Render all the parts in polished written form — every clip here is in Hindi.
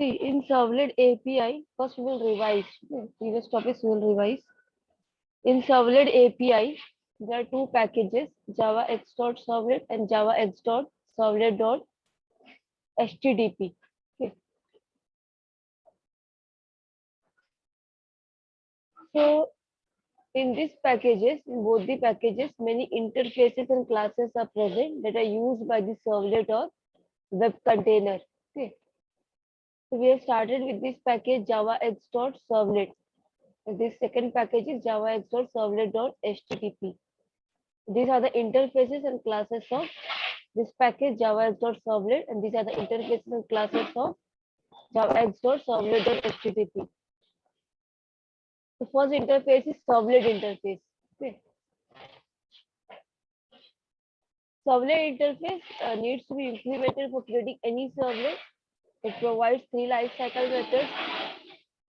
See, in Servlet API, first we will revise. Previous topics we will revise. In Servlet API, there are two packages, javax.servlet and javax.servlet.htdp. Okay. So, in these packages, in both the packages, many interfaces and classes are present that are used by the servlet or web container. Okay. So, we have started with this package javax.servlet. This second package is javax.servlet.http. These are the interfaces and classes of this package javax.servlet, and these are the interfaces and classes of javax.servlet.http. The first interface is servlet interface. Okay. Servlet interface needs to be implemented for creating any servlet. It provides three lifecycle methods.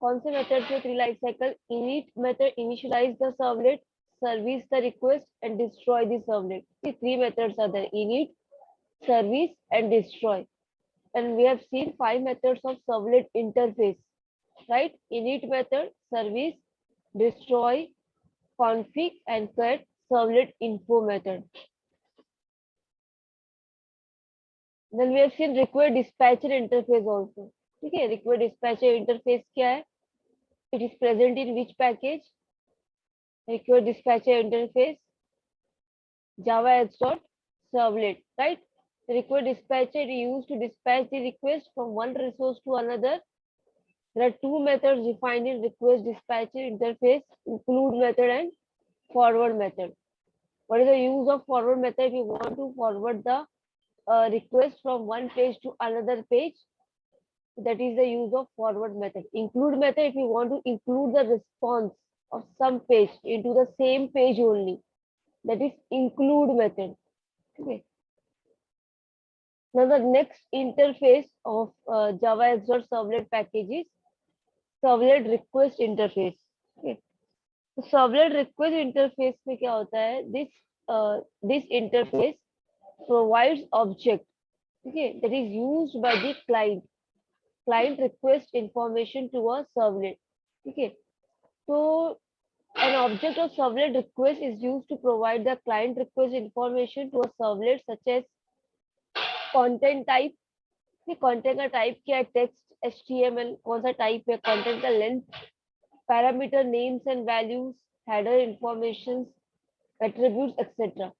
कौन से methods है three lifecycle? Init method initialize the servlet, service the request, and destroy the servlet. These three methods are there: init, service, and destroy. And we have seen 5 methods of servlet interface, right? Init method, service, destroy, config, and create servlet info method. Then we have seen request dispatcher interface also. Okay, request dispatcher interface क्या है? It is present in which package? Request dispatcher interface javax.servlet, right? The request dispatcher is used to dispatch the request from one resource to another. There are two methods defined in request dispatcher interface: include method and forward method. What is the use of forward method? If you want to forward the request from one page to another page, that is the use of forward method. Include method, if you want to include the response of some page into the same page only, that is include method. Okay. Now the next interface of javax.servlet package is servlet request interface. Okay. So servlet request interface में क्या होता है? This interface provides object, okay, that is used by the client. Client request information to a servlet. Okay. So an object of servlet request is used to provide the client request information to a servlet, such as content type. Content का टाइप क्या है? Text, HTML. कौन सा टाइप है? कंटेंट का length, parameter names and values, header information, attributes etcetera.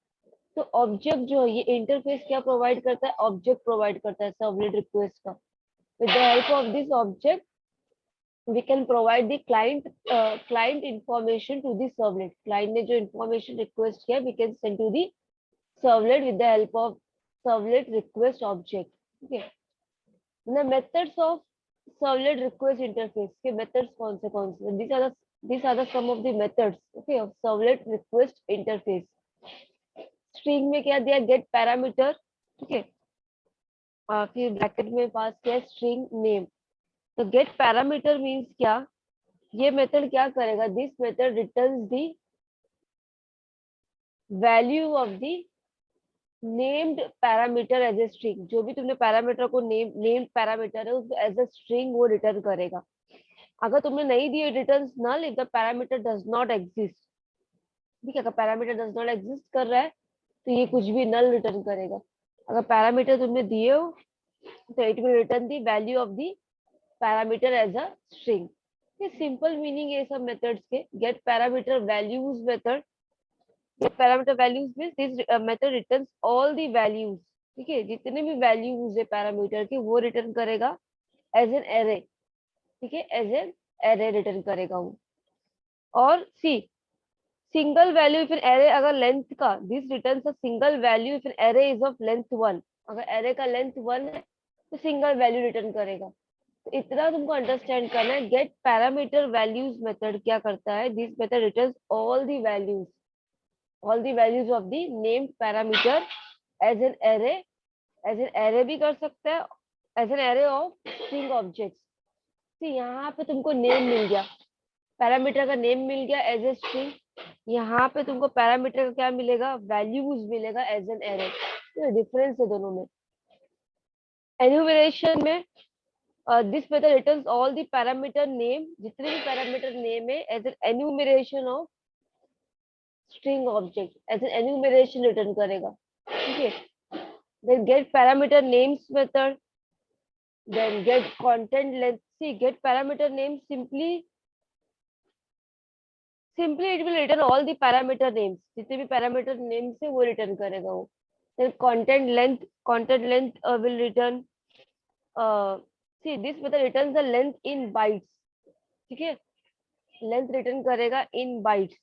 तो ऑब्जेक्ट जो है, ये इंटरफेस क्या प्रोवाइड करता है? ऑब्जेक्ट प्रोवाइड करता है सर्वलेट रिक्वेस्ट का. With the help of this object we can provide the client information to the servlet. Client ने जो information request किया, we can send to the servlet with the help of servlet request object. Okay. The methods of servlet request interface के methods कौन से? These are the some of the methods, okay, of servlet request interface. String में क्या दिया? Get parameter, okay. फिर ब्रैकेट में पास किया string name. तो get parameter means क्या? ये मेथड क्या करेगा? This method returns the value of the named parameter as a string. जो भी तुमने पैरामीटर को named parameter है, उसको as a string वो रिटर्न करेगा. अगर तुमने नहीं दिए returns null if the parameter does not exist. ठीक है, अगर पैरामीटर does not exist कर रहा है तो ये कुछ भी null रिटर्न करेगा. अगर पैरामीटर तुमने दिए हो तो it will return the value of the parameter as a string. ये सिंपल मीनिंग है सब मेथड्स के. Get parameter values method. Get parameter values means this method returns all the values. ठीक है, जितने भी वैल्यूज है पैरामीटर के वो रिटर्न करेगा एज एन एरे. ठीक है, एज एन एरे रिटर्न करेगा वो. और see single value if an array अगर लेंथ का, this returns a single value if an array is of length 1. अगर एरे का लेंथ 1 है तो सिंगल वैल्यू रिटर्न करेगा. इतना तुमको अंडरस्टैंड करना है. गेट पैरामीटर वैल्यूज मेथड क्या करता है? This method returns all the values of the named parameter as an array भी कर सकता है, as an array of string objects. तो यहाँ पे तुमको नेम मिल गया, पैरामीटर का नेम मिल गया एज ए स्ट्रिंग. यहाँ पे तुमको पैरामीटर का क्या मिलेगा? वैल्यूज मिलेगा एज एन एरे. डिफरेंस है दोनों में. एन्यूमरेशन में this method returns all the parameter name, जितने भी पैरामीटर नेम है as an enumeration of string object, as an enumeration return करेगा, ठीक है। Then get parameter names method, then get content length. See, get parameter name, simply it will return all the parameter names, जितने भी parameter names है वो return करेगा वो। then content length will return, see this method returns the length in bytes, ठीक है, length return करेगा in bytes।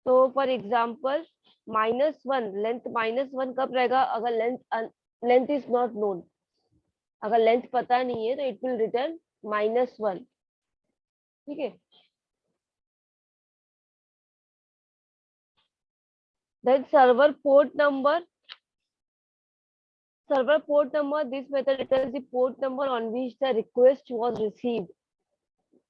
तो for example -1, लेंथ -1 कब रहेगा, अगर लेंथ इज नॉट नोन, अगर लेंथ पता नहीं है तो इट विल रिटर्न -1, ठीक है। then server port number, this method returns the port number on which the request was received,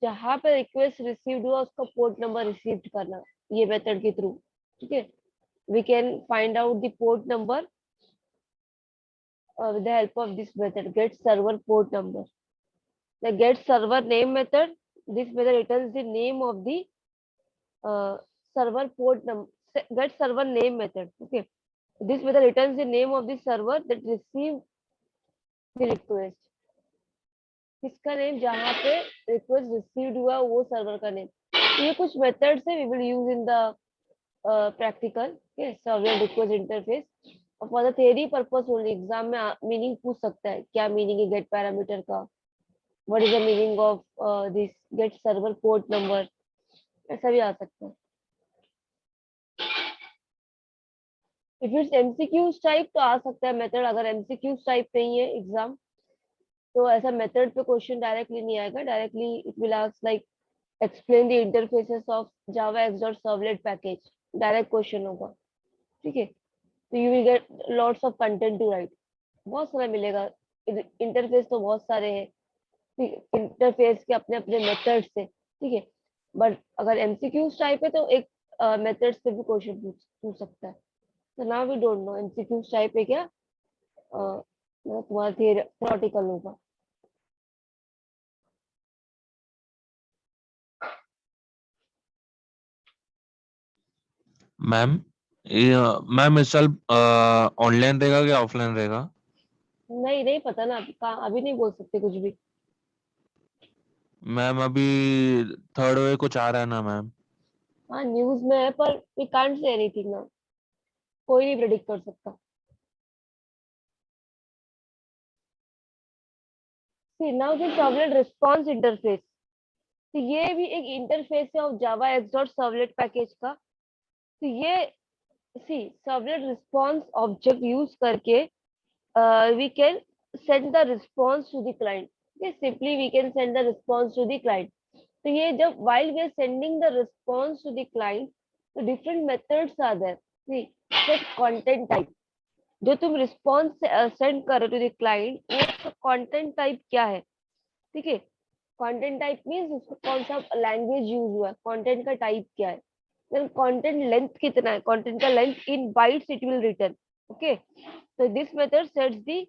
जहां पे रिक्वेस्ट रिसीव्ड हुआ उसका पोर्ट नंबर रिसीव करना, ये मेथड के थ्रू, ठीक है। we can find out the port number with the help of this method, get server port number। the get server name method, this method returns the name of the server port number, get server name method, okay, this method returns the name of the server that received the request, किसका नेम, जहाँ पे रिक्वेस्ट रिसीव्ड हुआ वो सर्वर का नेम। ये कुछ मेथड्स है we will use in the practical, server request interface. और for the theory purpose only, exam में मीनिंग पूछ सकता है, क्या मीनिंग है गेट पैरामीटर का, what is the meaning of this get server port number, ऐसा भी आ सकता है। इफ इट्स एमसीक्यूज टाइप तो आ सकता है मेथड, अगर एमसीक्यूज टाइप नहीं है एग्जाम तो ऐसा मेथड पे क्वेश्चन डायरेक्टली नहीं आएगा, directly it will ask like explain the interfaces of Java x servlet package, direct question होगा, ठीक है। तो you will get lots of content to write, बहुत सारा मिलेगा, इंटरफेस तो बहुत सारे हैं, इंटरफेस के अपने अपने मेथड्स से, ठीक है। बट अगर एमसीक्यूज टाइप है तो एक मेथड से भी क्वेश्चन पूछ सकता है। तो now we don't know MCQs type है क्या, तुम्हारा थियोरेटिकल होगा। मैम ये मैम इस साल ऑनलाइन रहेगा कि ऑफलाइन रहेगा? नहीं नहीं पता ना, अभी नहीं बोल सकते कुछ भी। मैम अभी 3rd वे कुछ आ रहा है ना मैम? हाँ न्यूज में है पर वी कांट से एनीथिंग ना, कोई नहीं प्रेडिक्ट कर सकता। See now the servlet response interface, तो ये भी एक इंटरफेस है ऑफ जावा एक्स.सर्वलेट पैकेज का। तो ये सी सर्वलेट रिस्पांस ऑब्जेक्ट यूज करके we can send the response to the client, okay, simply we can send the response to the client। तो ये जब while we are sending the response to the client, तो different methods are there। see set content type, जो तुम रिस्पॉन्स सेंड कर रहे हो टू द क्लाइंट वो कंटेंट टाइप क्या है, ठीक है। कंटेंट टाइप मींस उसको कौन सा लैंग्वेज यूज हुआ है, कंटेंट का टाइप क्या है, देन कंटेंट लेंथ कितना है, कंटेंट का length in bytes it will return, okay. तो दिस मेथड सेट्स दी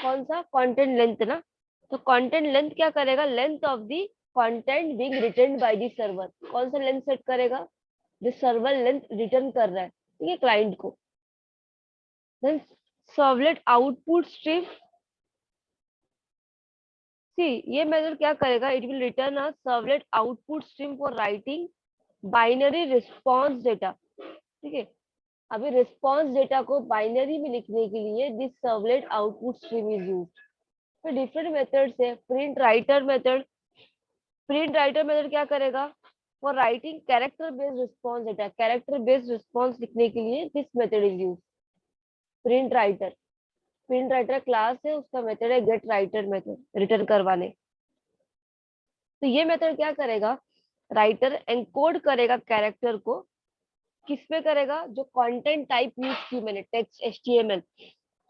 कौन सा कंटेंट लेंथ ना, तो कंटेंट लेंथ क्या करेगा, length of the content being return by the server, कौन सा लेंथ सेट करेगा, जो सर्वर लेंथ रिटर्न कर रहा है, ठीक है, क्लाइंट को। देन सर्वलेट आउटपुट स्ट्रीम, सी ये मेथड क्या करेगा, it will return a servlet output stream for writing binary response data, ठीक है। अभी रिस्पांस डेटा को बाइनरी में लिखने के लिए this servlet output stream is used. तो डिफरेंट मेथड्स है, print writer method, print writer method क्या करेगा, for writing character based response data, character based response लिखने के लिए this method is used, print writer. Print writer class है, उसका मेथड है गेट राइटर मेथड, रिटर्न करवाने। तो ये मेथड क्या करेगा, राइटर एनकोड करेगा कैरेक्टर को, किस पे करेगा, जो कंटेंट टाइप यूज की मैंने टेक्स्ट एचटीएमएल,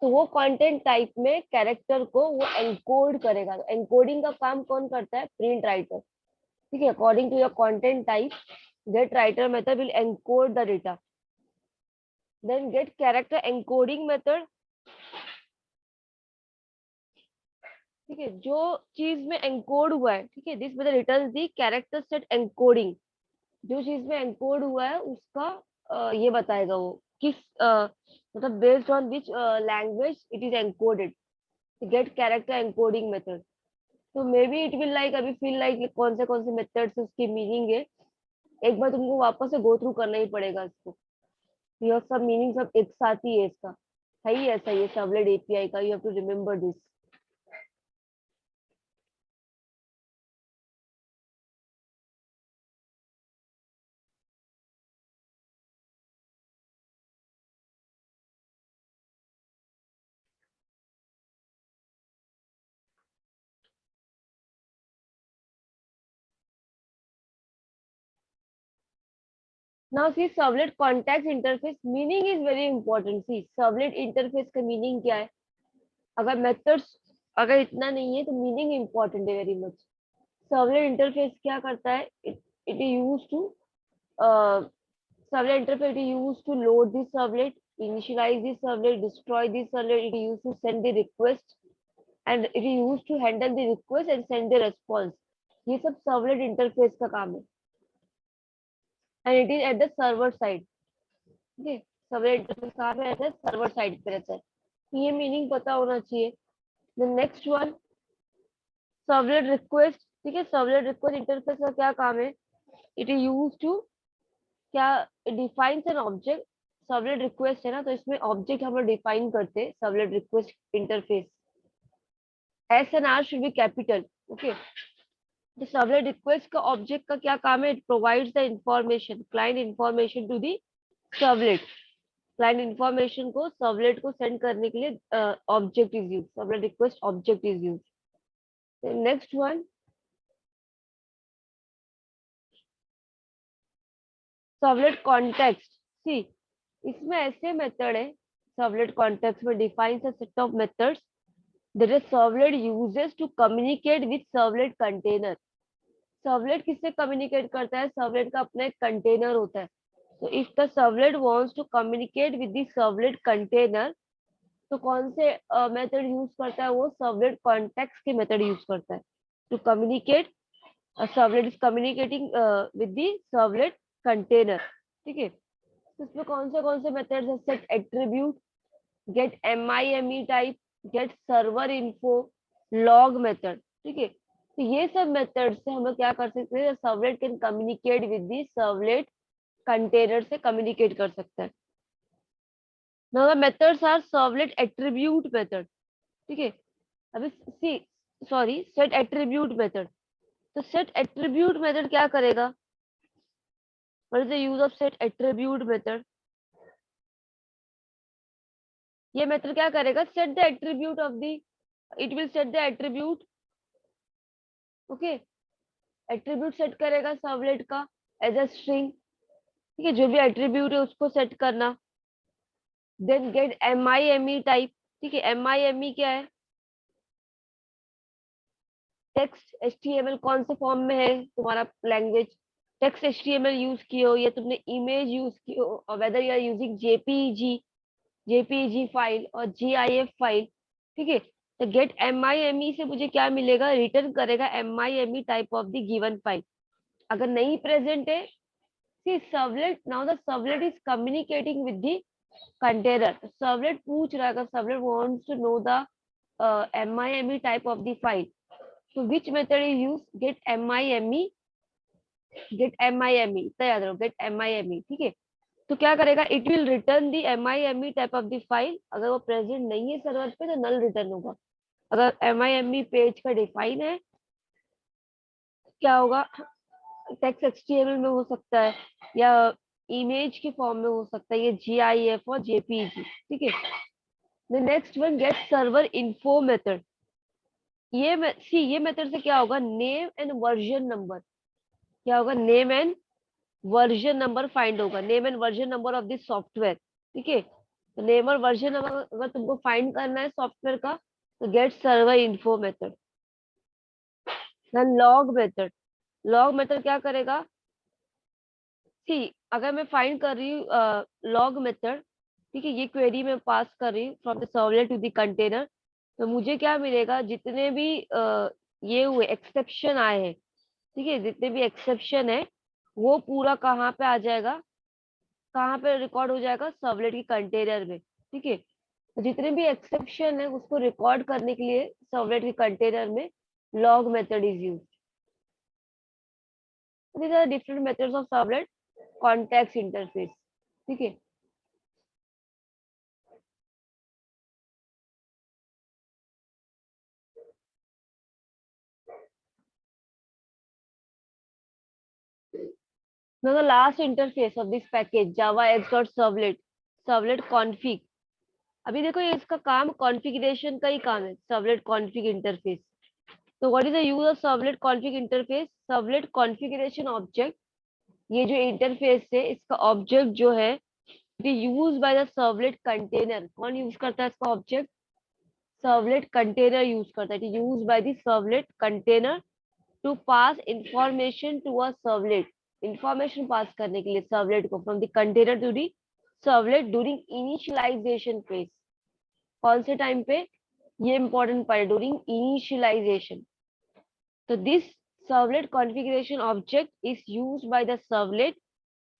तो वो कंटेंट टाइप में कैरेक्टर को वो एनकोड करेगा। एनकोडिंग का काम कौन करता है, प्रिंट राइटर, ठीक है। According to your content type get writer method will encode the data. Then get character encoding method, ठीक है, जो चीज में एनकोड हुआ है, ठीक है, this method returns the character set encoding, जो चीज में एनकोड हुआ है उसका ये बताएगा वो किस मतलब based on which language it is encoded, get character encoding method. तो may be it will like अभी फील लाइक कौन से मेथड्स उसकी मीनिंग है, एक बार तुमको वापस से गो थ्रू करना ही पड़ेगा इसको। ये सब मीनिंग सब एक साथ ही है इसका, है ही ऐसा ये सर्वलेट एपीआई का, you have to remember this. Now see servlet context interface meaning is very important. See servlet interface का मीनिंग क्या है, अगर मेथड्स अगर इतना नहीं है तो मीनिंग इंपॉर्टेंट है वेरी मच। सर्वलेट इंटरफेस क्या करता है, it is use to servlet interface, it is used to load the servlet, initialize the servlet, destroy the servlet, it is used to send the request, and it is used to handle the request and send the response। ये सब सर्वलेट इंटरफेस का काम है, and it is at the server side. ठीक है, सर्वलेट इंटरफेस कहाँ पे रहता है, सर्वर साइड पे रहता है। तो ये मीनिंग पता होना चाहिए। The next one servlet request. ठीक है, सर्वलेट रिक्वेस्ट इंटरफेस का क्या काम है, इट इज यूज टू क्या defines an object. Servlet request है ना, तो इसमें ऑब्जेक्ट हम लोग डिफाइन करते हैं servlet request interface. S N R should be capital. Okay, तो सर्वलेट रिक्वेस्ट का ऑब्जेक्ट का क्या काम है, it provides the information, client information to the servlet. Client information को सर्वलेट को सेंड करने के लिए object is use, servlet request object is use. Next one servlet context. See इसमें ऐसे मेथड है सर्वलेट कॉन्टेक्स्ट में, defines a set of methods that a servlet uses to communicate with servlet container। Servlet किससे कम्युनिकेट करता है, सर्वलेट का अपना एक कंटेनर होता है। तो if the servlet wants to communicate with the servlet container, तो कौन से मेथड यूज करता है वो, सर्वलेट कॉन्टेक्स्ट के मेथड यूज करता है to communicate. Servlet is communicating with the servlet container. ठीक है, तो इसमें कौन से मेथड्स है, set attribute, get MIME type, get server info, log method. ठीक है, तो ये सब मेथड से हम लोग क्या कर सकते हैं, servlet can communicate with the servlet container से कम्युनिकेट कर सकता है। Now the methods are servlet attribute method. ठीक है, अभी see sorry set attribute method. तो सेट एट्रीब्यूट मेथड क्या करेगा, what is the use of set attribute method. ये मेथड क्या करेगा, set the attribute of the, it will set the attribute. Okay, attribute set करेगा सर्वलेट का एज अ स्ट्रिंग। ठीक है, जो भी एट्रीब्यूट है उसको सेट करना। Then get MIME type. ठीक है, MIME क्या है, टेक्स्ट HTML कौन से फॉर्म में है तुम्हारा लैंग्वेज, टेक्स्ट HTML यूज किए हो या तुमने इमेज यूज की हो, और whether you are using JPEG file और GIF फाइल। ठीक है, तो गेट MIME से मुझे क्या मिलेगा, रिटर्न करेगा MIME type of the given file. अगर नहीं प्रेजेंट है, see servlet, now the servlet is communicating with the container। servlet पूछ रहा है, servlet wants to know the MIME type of the file, so which method is used, get MIME, get MIME, तो याद रखो get MIME। ठीक है, तो क्या करेगा, it will return the MIME type of the file। अगर वो प्रेजेंट नहीं है सर्वर पे तो नल रिटर्न होगा। अगर MIME पेज का डिफाइन है, क्या होगा, टेक्स्ट HTML में हो सकता है या इमेज के फॉर्म में हो सकता है, ये GIF और JPEG। ठीक है, the next one get server info method. ये मेथड से क्या होगा, नेम एंड वर्जन नंबर, क्या होगा, name and version number find होगा, name and version number of this software. ठीक है, तो नेम और वर्जन नंबर अगर तुमको फाइंड करना है सॉफ्टवेयर का, तो get server info method. Then log method, log method क्या करेगा, सी अगर मैं फाइंड कर रही हूँ लॉग मेथड, ठीक है, ये क्वेरी में पास कर रही हूँ from the servlet to the container, तो मुझे क्या मिलेगा, जितने भी ये हुए एक्सेप्शन आए हैं, ठीक है, जितने भी एक्सेप्शन है वो पूरा कहाँ पे आ जाएगा, कहाँ पे रिकॉर्ड हो जाएगा, सर्वलेट की कंटेनर में। ठीक है, तो जितने भी एक्सेप्शन है उसको रिकॉर्ड करने के लिए सर्वलेट के कंटेनर में log method is use. these are different methods of servlet context interface। ठीक है, now the last interface of this package java x.servlet servlet config। अभी देखो ये इसका काम कॉन्फ़िगरेशन का ही काम है, सर्वलेट कॉन्फ़िग इंटरफेस। तो what is the use of servlet config interface? Servlet configuration object, ये जो इंटरफेस है इसका ऑब्जेक्ट जो है it is use by the servlet container. कौन यूज करता है इसका ऑब्जेक्ट? सर्वलेट कंटेनर यूज करता है। It is use by the servlet container to pass information to a servlet, information pass करने के लिए सर्वलेट को from the container to the servlet during initialization phase. कौन से टाइम पे? ये इंपॉर्टेंट पार्ट, ड्यूरिंग इनिशियलाइजेशन। तो this servlet configuration object is used by the servlet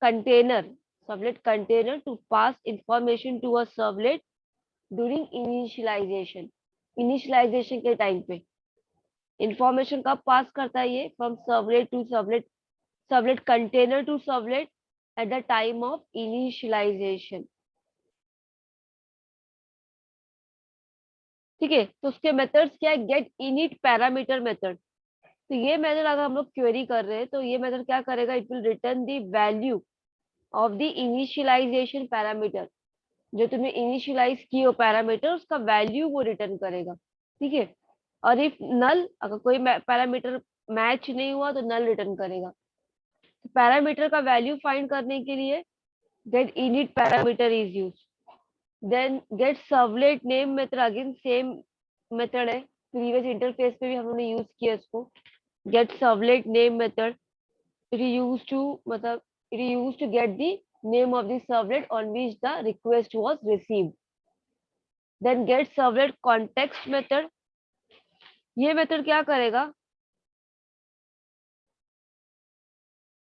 container to pass information to a servlet during initialization. Initialization के टाइम पे इंफॉर्मेशन कब पास करता है ये? From servlet to servlet, servlet container to servlet at the time of initialization. ठीक है, तो उसके मेथड्स क्या है? Get init parameter method. तो ये मेथड अगर हम लोग क्वेरी कर रहे हैं तो ये मेथड क्या करेगा? It will return the value of the initialization parameter. जो तुमने इनिशियलाइज किए हो पैरामीटर उसका वैल्यू वो रिटर्न करेगा। ठीक है, और इफ नल, अगर कोई पैरामीटर मैच नहीं हुआ तो नल रिटर्न करेगा। तो पैरामीटर का वैल्यू फाइंड करने के लिए get init parameter is use. Then get servlet name method, again same method है, प्रीवियस इंटरफेस पे भी हम लोगों ने यूज किया इसको। Get servlet name method, it is used to मतलब it is used to get the name of the servlet on which the request was received। then get servlet context method, ये मेथड क्या करेगा?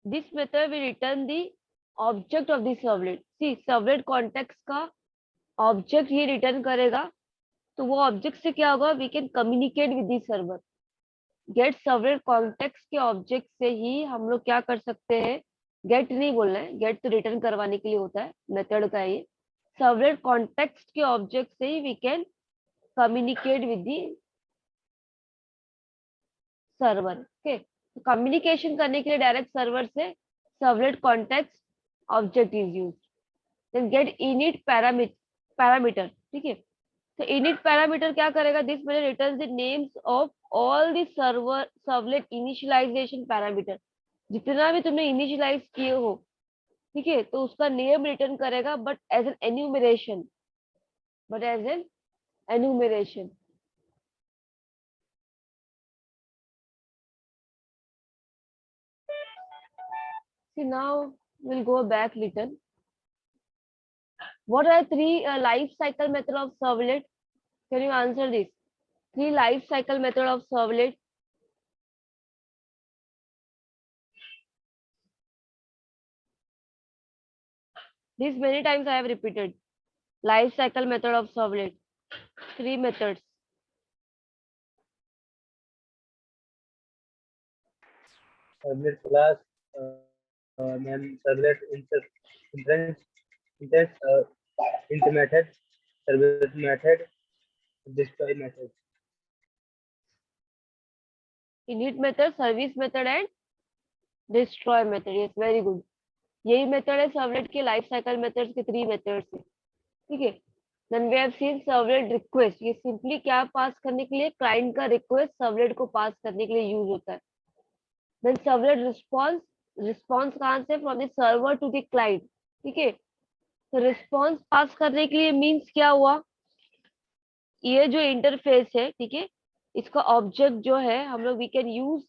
this method will return the object of the servlet। see servlet context का ऑब्जेक्ट ये रिटर्न करेगा, तो वो ऑब्जेक्ट से क्या होगा? We can communicate with the server. Get servlet context के ऑब्जेक्ट से ही हम लोग क्या कर सकते हैं? गेट नहीं बोलना है, गेट तो रिटर्न करवाने के लिए होता है, मेथड का है ये। सर्वलेट कॉन्टेक्स्ट के ऑब्जेक्ट से ही we can communicate with the server. Okay, तो कम्युनिकेशन करने के लिए डायरेक्ट सर्वर से servlet context object is use. Then get init parameter. ठीक है, तो init पैरामीटर क्या करेगा? This method returns the names of all the servlet initialization parameter. जितना भी तुमने इनिशियलाइज किए हो, ठीक है, तो उसका नेम रिटर्न करेगा, but as an enumeration, but as an enumeration. See now we'll go back little. What are three life cycle method of servlet? Can you answer this? Three life cycle method of servlet. This many times I have repeated. Life cycle method of servlet. Three methods. servlet class, then servlet instance, int method, service method, destroy method. Init method, service method and destroy method। Yes, very good। यही मेथड है सर्वलेट के लाइफ साइकिल मेथड्स के, थ्री मेथड्स है। ठीक है, then we have seen servlet request. ये सिंपली क्या पास करने के लिए? क्लाइंट का रिक्वेस्ट सर्वलेट को पास करने के लिए यूज होता है। देन सर्वलेट रिस्पॉन्स, रिस्पॉन्स कहाँ से? From the server to the client. ठीक है, तो रिस्पॉन्स पास करने के लिए मीन्स क्या हुआ? ये जो इंटरफेस है, ठीक है, इसका ऑब्जेक्ट जो है हम लोग we can use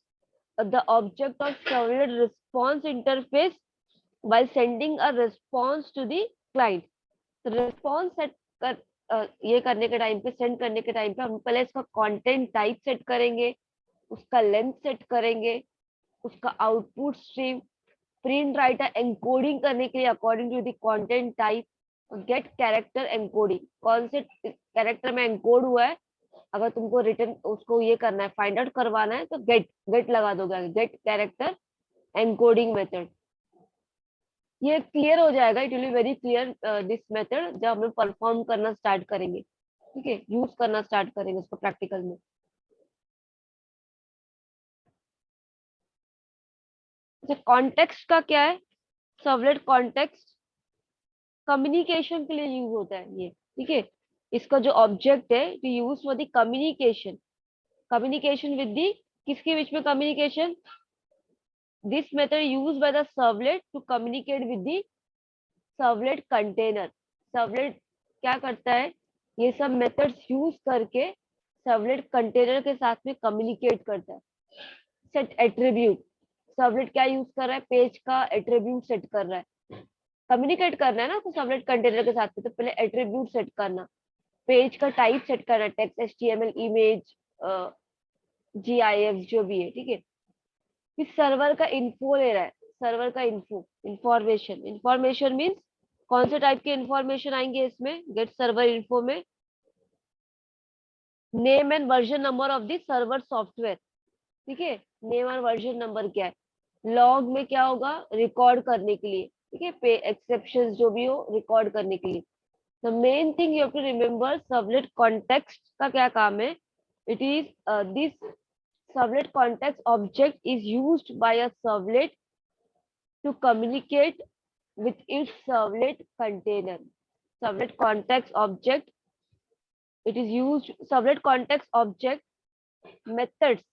the object of servlet response interface while sending a response to the client। तो response set कर ये करने के टाइम पे, सेंड करने के टाइम पे हम पहले इसका कंटेंट टाइप सेट करेंगे, उसका लेंथ सेट करेंगे, उसका output stream, print writer encoding करने के लिए according to the content type, get character encoding, कौन से कैरेक्टर में एनकोड हुआ है, अगर तुमको रिटर्न उसको ये करना है, फाइंड आउट करवाना है, तो गेट गेट लगा दोगे, गेट कैरेक्टर एनकोडिंग मेथड। ये क्लियर हो जाएगा, it will be very clear this method जब हम परफॉर्म करना स्टार्ट करेंगे, ठीक है, यूज करना स्टार्ट करेंगे उसको प्रैक्टिकल में। कॉन्टेक्स्ट का क्या है? सर्वलेट कॉन्टेक्स्ट कम्युनिकेशन के लिए यूज होता है ये, ठीक है। इसका जो ऑब्जेक्ट है to use for the communication, communication with the, किसके बीच में communication? This method use by the servlet to communicate with the servlet container. Servlet क्या करता है? ये सब मेथड्स यूज करके सर्वलेट कंटेनर के साथ में कम्युनिकेट करता है। सेट एट्रीब्यूट, सर्वलेट क्या यूज कर रहा है? पेज का एट्रीब्यूट सेट कर रहा है, कम्युनिकेट करना है ना तो सर्वलेट कंटेनर के साथ में, तो पहले एट्रीब्यूट सेट करना, पेज का टाइप सेट करना, टेक्स्ट, एचटीएमएल, इमेज, जीआईएफ जो भी है, ठीक है। फिर सर्वर का इन्फो ले रहा है, सर्वर का इन्फो, इंफॉर्मेशन, इंफॉर्मेशन मीन्स कौन से टाइप के इंफॉर्मेशन आएंगे इसमें? गेट सर्वर इन्फो में name and version number of the server software, ठीक है, नेम और वर्जन नंबर क्या है। लॉग में क्या होगा? रिकॉर्ड करने के लिए, ठीक है, पे एक्सेप्शन जो भी हो रिकॉर्ड करने के लिए। The main thing you have to remember, servlet context का क्या काम है? It is this servlet context object is used by a servlet to communicate with its servlet container. Servlet context object, it is used, servlet context object methods,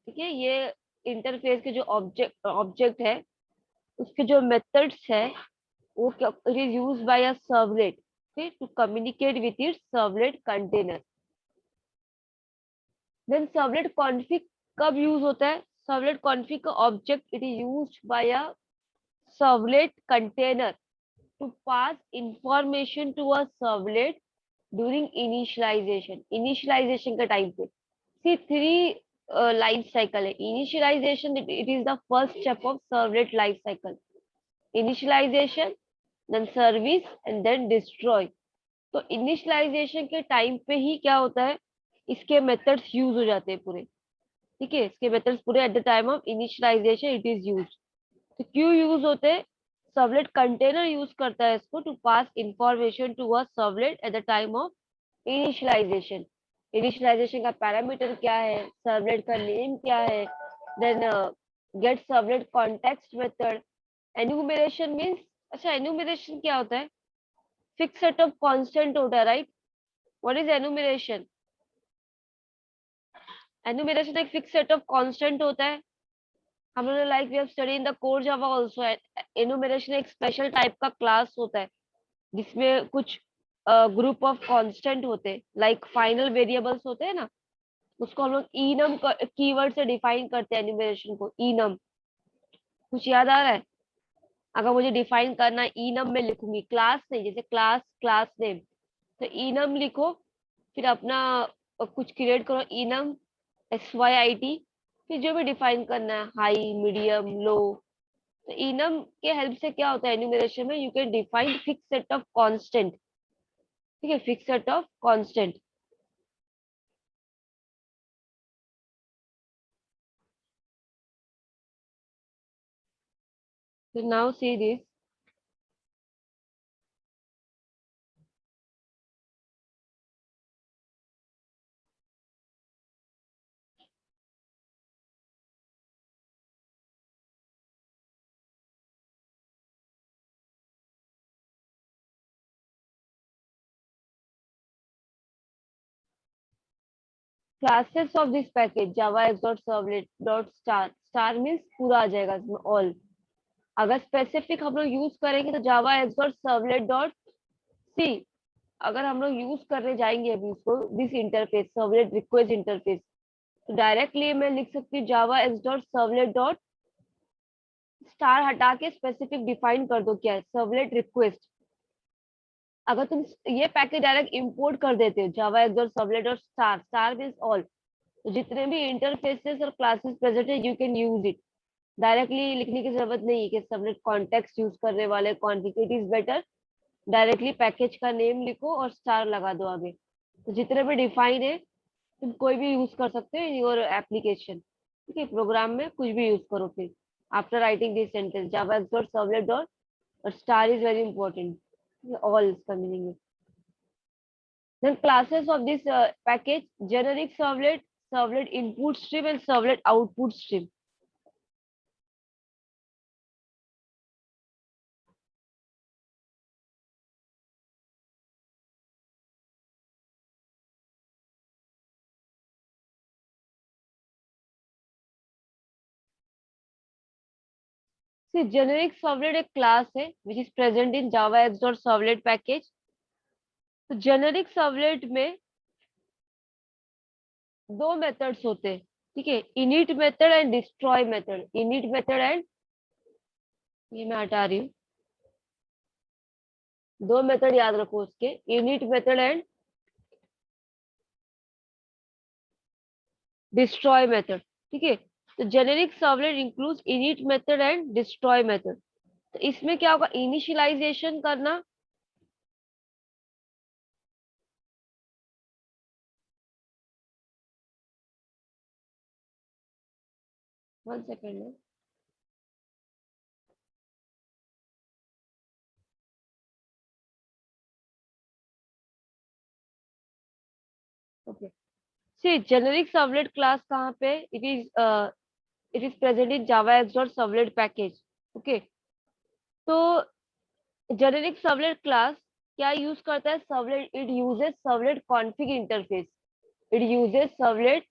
ठीक है, ये इंटरफेस के जो ऑब्जेक्ट है उसके जो मेथड्स है वो it is used by a servlet, okay, to communicate with its servlet container. Then servlet config कब यूज होता है? सर्वलेट कॉन्फ़िग का object it is used by a servlet container to pass information to a servlet during initialization, initialization का टाइम पे। see three life cycle है initialization, it is the first step of servlet life cycle, initialization, then service and then destroy। तो initialization के टाइम पे ही क्या होता है, इसके मेथड्स यूज हो जाते हैं पूरे, ठीक है, इसके मेथड्स पूरे at the time of initialization it is use. तो क्यों यूज होते हैं? सर्वलेट कंटेनर यूज करता है इसको to pass information to a servlet at the time of initialization. Initialization का पैरामीटर क्या है, सर्वलेट का नेम क्या है, then get servlet context method. Enumeration means, अच्छा एन्यूमरेशन क्या होता है? फिक्स सेट ऑफ कांस्टेंट होता है, right? What is enumeration? Enumeration एक फिक्स सेट ऑफ कांस्टेंट होता है। हम लोग like we have study in the core Java also, enumeration एक स्पेशल टाइप का क्लास होता है जिसमें कुछ ग्रुप ऑफ कांस्टेंट होते हैं, लाइक फाइनल वेरिएबल्स होते हैं ना, उसको हम लोग enum कीवर्ड से डिफाइन करते हैं एन्यूमरेशन को, enum। कुछ याद आ रहा है? अगर मुझे डिफाइन करना है enum में लिखूंगी, क्लास नहीं, जैसे क्लास, क्लास नेम, तो enum लिखो, फिर अपना कुछ क्रिएट करो, enum syit, फिर जो भी डिफाइन करना है, हाई, मीडियम, लो। तो enum के हेल्प से क्या होता है एन्यूमरेशन में? You can define fix set of constant, ठीक है, fix set of constant. So now see this. Classes of this package java x.servlet.star, star means पूरा आ जाएगा इसमें all। अगर स्पेसिफिक हम लोग यूज करेंगे तो java x.servlet.c। अगर हम लोग यूज करने जाएंगे अभी उसको, this interface servlet request interface, तो डायरेक्टली मैं लिख सकती हूँ java x.servlet.star, हटा के स्पेसिफिक डिफाइन कर दो क्या है, सर्वलेट रिक्वेस्ट। अगर तुम ये पैकेज डायरेक्ट इंपोर्ट कर देते हो जावा एग्जॉर सर्वलेट और स्टार, स्टार मींस ऑल, तो जितने भी इंटरफेसेस और क्लासेस प्रेजेंट है you can use it. Directly लिखने की जरूरत नहीं है कि सर्वलेट कॉन्टेक्स्ट यूज करने वाले, configure is better. Directly package का नेम लिखो और स्टार लगा दो आगे, तो जितने भी डिफाइन है तुम कोई भी यूज कर सकते हो इन योर एप्लीकेशन। ठीक है, प्रोग्राम में कुछ भी यूज करो फिर after writing this sentence Java dot servlet dot, और star is very important, all इसका मीनिंग है। Then classes of this package, generic servlet, servlet input stream and servlet output stream. Generic servlet एक क्लास है which is present in Java x dot servlet package. तो जेनेरिक सर्वलेट में दो मेथड्स होते हैं, ठीक है, init method and destroy method. Init method and, ये मैं हटा रही हूँ, दो मेथड याद रखो उसके, init method and destroy method. ठीक है, तो generic servlet includes init method and destroy method. तो इसमें क्या होगा, इनिशियलाइजेशन करना, वन सेकेंड, ओके। सी जेनेरिक सर्वलेट क्लास कहाँ पे, it is present in Java x dot servlet package. Okay, तो जेनेरिक सर्वलेट क्लास क्या यूज करता है, servlet, it uses servlet config interface. It uses servlet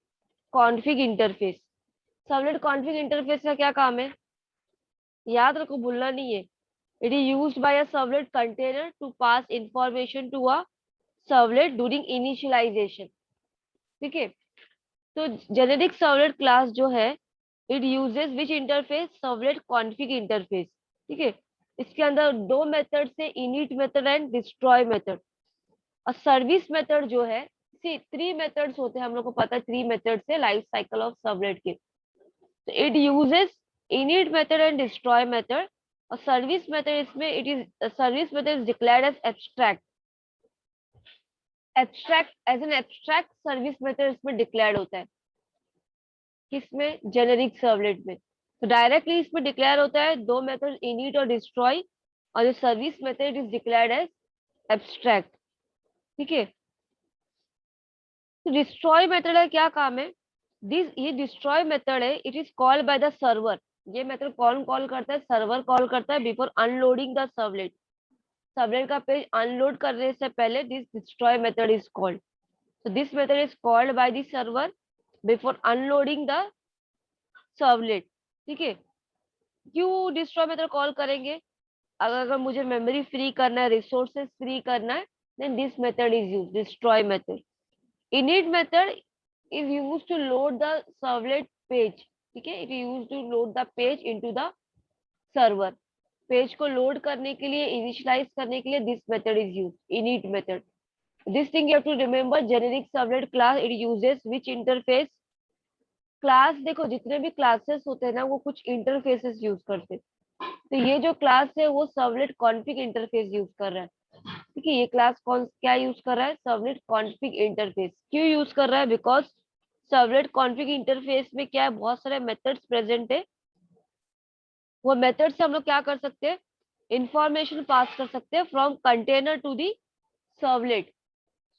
config interface. Servlet config interface का क्या काम है, याद रखो, भूलना नहीं है। It is used by a servlet container to pass information to a servlet during initialization. ठीक है, तो जेनेरिक सर्वलेट क्लास जो है, it uses which interface, servlet config interface. ठीक है, इसके अंदर दो मेथड से, init method and destroy method. और सर्विस मेथड जो है, सी थ्री मेथड्स होते हैं, हम लोग को पता है थ्री मेथड्स है लाइफ साइकिल ऑफ सर्वलेट के। तो it uses init method and destroy method, और सर्विस मेथड इसमें it is, service method is declared as abstract. Abstract, as an abstract service method इसमें डिक्लेयर्ड होता है, किसमें, जेनेरिक सर्वलेट में। तो डायरेक्टली इसमें डिक्लेयर होता है दो मेथड, इनिट और डिस्ट्रॉय, और जो service method is declared as abstract. ठीक है, तो डिस्ट्रॉय मेथड का क्या काम है, दिस, ये डिस्ट्रॉय मेथड है, it is called by the server. ये मेथड कौन कॉल करता है, सर्वर कॉल करता है before unloading the servlet. Servlet का पेज अनलोड करने से पहले this destroy method is called. so this method is called by the server before unloading the servlet. ठीक है, क्यों डिस्ट्रॉय मेथड कॉल करेंगे, अगर मुझे मेमोरी फ्री करना है, रिसोर्सेस फ्री करना है, then this method is used, destroy method. init method is used to load the servlet page। ठीक है, it is used to load the page into the server। Page को लोड करने के लिए, इनिशियलाइज करने के लिए this method is used, init method। This thing you have to remember, generic servlet class it uses which interface. Class देखो, जितने भी क्लासेस होते हैं ना, वो कुछ इंटरफेसेस यूज करते हैं। तो ये जो क्लास है वो सर्वलेट कॉन्फिग इंटरफेस यूज कर रहा है। ठीक है, ये क्लास कौन क्या यूज कर रहा है, सर्वलेट कॉन्फिग इंटरफेस। क्यों यूज कर रहा है, बिकॉज सर्वलेट कॉन्फिग इंटरफेस में क्या है, बहुत सारे मेथड्स प्रेजेंट है। वो मेथड से हम लोग क्या कर सकते हैं, इंफॉर्मेशन पास कर सकते हैं from container to the servlet.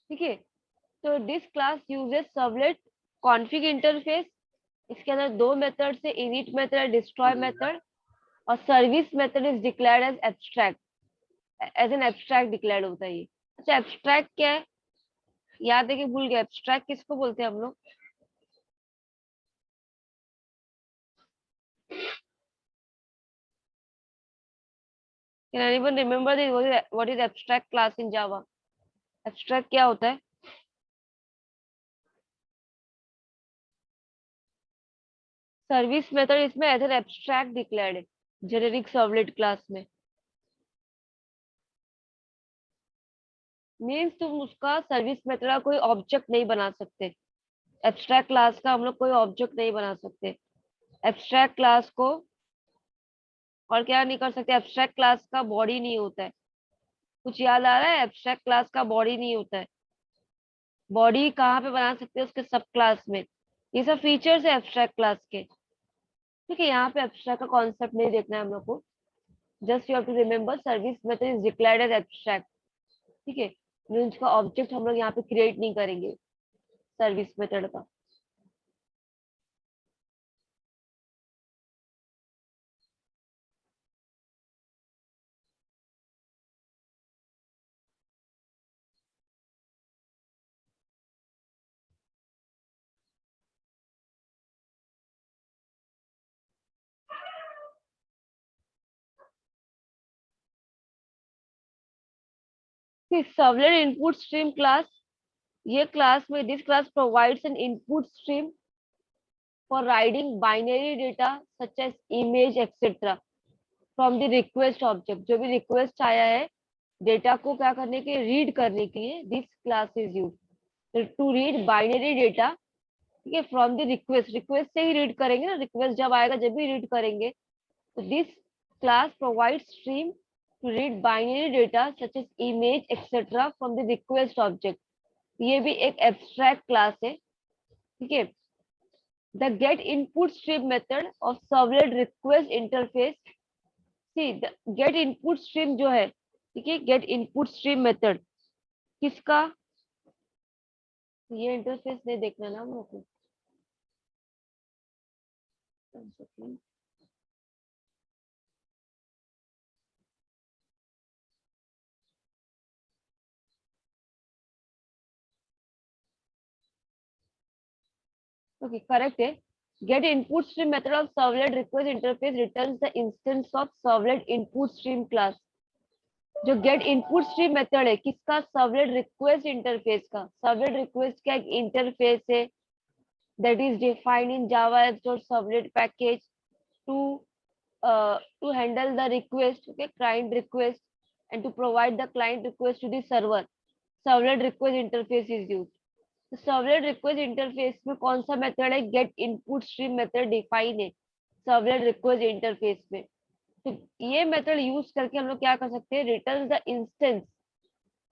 ठीक है, तो this class uses servlet config interface. इसके अंदर दो मेथड से, इनिट मेथड, डिस्ट्रॉय मेथड, और service method is declared as abstract, as an abstract declared होता है ये। अच्छा, एब्स्ट्रैक्ट क्या है, याद है कि भूल गया, एब्स्ट्रैक्ट किसको बोलते हैं हम लोग, can anyone remember this, what is abstract class in Java, abstract क्या होता है। सर्विस मेथड इसमें एज एन एब्स्ट्रैक्ट डिक्लेयर्ड है जेनेरिक सर्वलेट क्लास में। मीन्स तुम उसका सर्विस मेथड का कोई ऑब्जेक्ट नहीं बना सकते। एब्स्ट्रैक्ट क्लास का हम लोग कोई ऑब्जेक्ट नहीं बना सकते एब्स्ट्रैक्ट क्लास को। और क्या नहीं कर सकते, एब्स्ट्रैक्ट क्लास का बॉडी नहीं होता है। कुछ याद आ रहा है? एब्स्ट्रैक्ट क्लास का बॉडी नहीं होता है। बॉडी कहाँ पे बना सकते हैं? उसके सब क्लास में। ये सब फीचर्स है एब्स्ट्रैक्ट क्लास के। ठीक है, यहाँ पे एब्स्ट्रैक्ट का कॉन्सेप्ट नहीं देखना है हम लोग को। Just you have to remember service method is declared as abstract. ठीक है, मीन्स का ऑब्जेक्ट हम लोग यहाँ पे क्रिएट नहीं करेंगे सर्विस मेथड का। सर्वलेट इनपुट स्ट्रीम क्लास, ये क्लास में this class provides an input stream for writing binary data such as image etcetera from the request object. जो भी रिक्वेस्ट आया है डेटा को क्या करने के, रीड करने के लिए this class is use to read binary data. ठीक है, फ्रॉम द रिक्वेस्ट, रिक्वेस्ट से ही रीड करेंगे ना, रिक्वेस्ट जब आएगा जब भी रीड करेंगे। तो this class provide stream to read binary data such as image etcetera from the request object. ये भी एक एब्स्ट्रैक्ट क्लास है। ठीक है, the get input stream method of servlet request interface. See the get input stream जो है, ठीक है, गेट इनपुट स्ट्रीम मेथड किसका, ये इंटरफेस नहीं देखना ना हम लोग को। ओके, करेक्ट है। Get input stream method of servlet request interface returns the instance of servlet input stream class. जो गेट इनपुट स्ट्रीम मेथड है किसका, सर्वलेट रिक्वेस्ट इंटरफेस का। सर्वलेट रिक्वेस्ट का एक इंटरफेस है that is defined in Java as your servlet package to to handle the request, okay, client request, and to provide the client request to the server. Servlet request interface is used. तो सर्वलेट रिक्वेस्ट इंटरफेस में कौन सा मेथड है, get input stream method define है सर्वलेट रिक्वेस्ट इंटरफेस में। तो ये मेथड यूज करके हम लोग क्या कर सकते हैं, रिटर्न द इंस्टेंस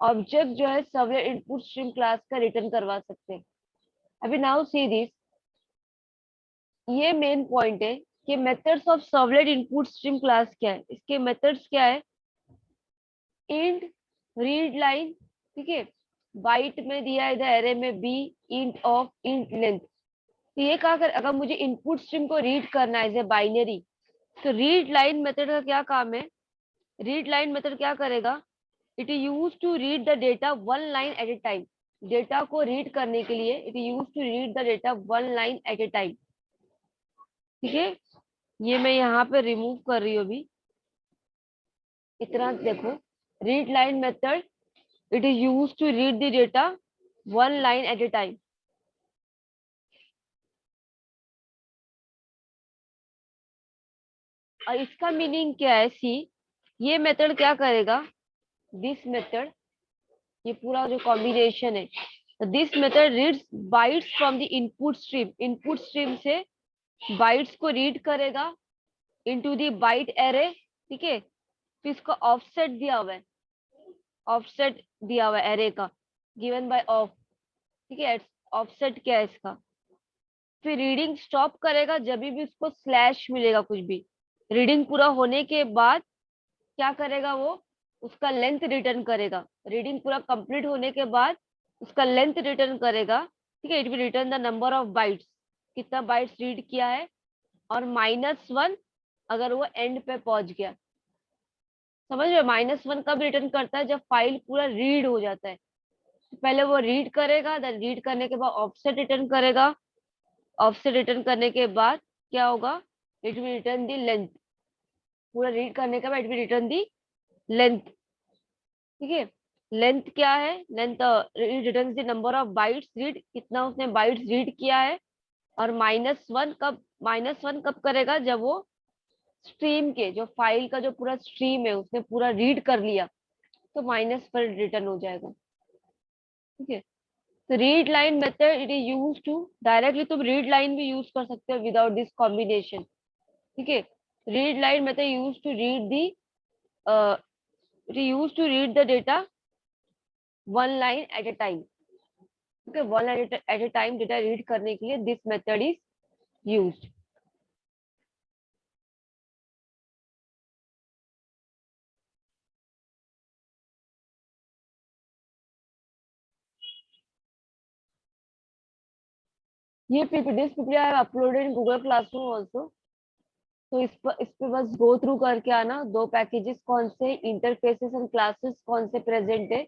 ऑब्जेक्ट जो है सर्वलेट इनपुट स्ट्रीम क्लास का रिटर्न करवा सकते हैं। अभी नाउ सी दिस, ये मेन पॉइंट है कि methods of servlet input stream class क्या है। इसके मेथड्स क्या है, इंट, रीड लाइन, ठीक है, बाइट में दिया है इधर एरे में B, int of, int length. तो ये क्या कर, अगर मुझे इनपुट स्ट्रीम को रीड करना है एज ए बाइनरी, तो रीड लाइन मेथड का क्या काम है, रीड लाइन मेथड क्या करेगा, it is use to read the data one line at a time. Data को रीड करने के लिए it is use to read the data one line at a time. ठीक है, ये मैं यहाँ पे रिमूव कर रही हूँ अभी, इतना देखो। Read line method it is use to read the data one line at a time. और इसका मीनिंग क्या है, सी ये मेथड क्या करेगा, दिस मेथड, ये पूरा जो कॉम्बिनेशन है, this method reads bytes from the input stream. Input stream से बाइट्स को रीड करेगा इनटू द बाइट एरे। ठीक है, फिर इसको ऑफसेट दिया हुआ है, ऑफसेट दिया हुआ है एरे का, गिवन बाय ऑफ। ठीक है, ऑफसेट क्या है इसका, फिर रीडिंग स्टॉप करेगा जब भी उसको स्लैश मिलेगा कुछ भी। रीडिंग पूरा होने के बाद क्या करेगा वो, उसका लेंथ रिटर्न करेगा। रीडिंग पूरा कंप्लीट होने के बाद उसका लेंथ रिटर्न करेगा। ठीक है, it will return the number of bytes, कितना बाइट्स रीड किया है, और -1 अगर वो एंड पे पहुंच गया। समझ रहे हो, -1 कब रिटर्न करता है, जब फाइल पूरा रीड हो जाता है। तो पहले वो रीड करेगा, देन रीड करने के बाद ऑफसेट रिटर्न करेगा। ऑफसेट रिटर्न करने के बाद क्या होगा, it will return the length. पूरा रीड करने के बाद it will return the length. ठीक है, लेंथ क्या है, length return the number of bytes read, कितना उसने बाइट्स रीड किया है। और -1 कब करेगा, जब वो स्ट्रीम के, जो फाइल का जो पूरा स्ट्रीम है उसने पूरा रीड कर लिया, तो -1 रिटर्न हो जाएगा। ठीक है। तो read line method it is use to, directly तुम रीड लाइन भी यूज कर सकते हो विदाउट दिस कॉम्बिनेशन। ठीक है। Read line method use to read the use to read the data one line at a time. Okay, one line at a time data read करने के लिए दिस मेथड इज यूज्ड। ये PPT I have uploaded in Google classroom also. तो इस पे बस गो थ्रू करके आना, दो पैकेजेस कौन से, इंटरफेसेस एंड क्लासेस कौन से प्रेजेंट है,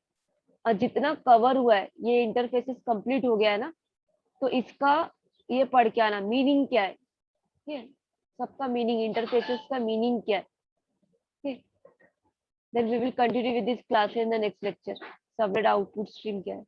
और जितना कवर हुआ है ये इंटरफेसेस कंप्लीट हो गया है ना, तो इसका ये पढ़ के आना मीनिंग क्या है। ठीक है, सबका मीनिंग, इंटरफेसेस का मीनिंग क्या है। ठीक, then we will continue with this class in the next lecture. Subnet output stream क्या है।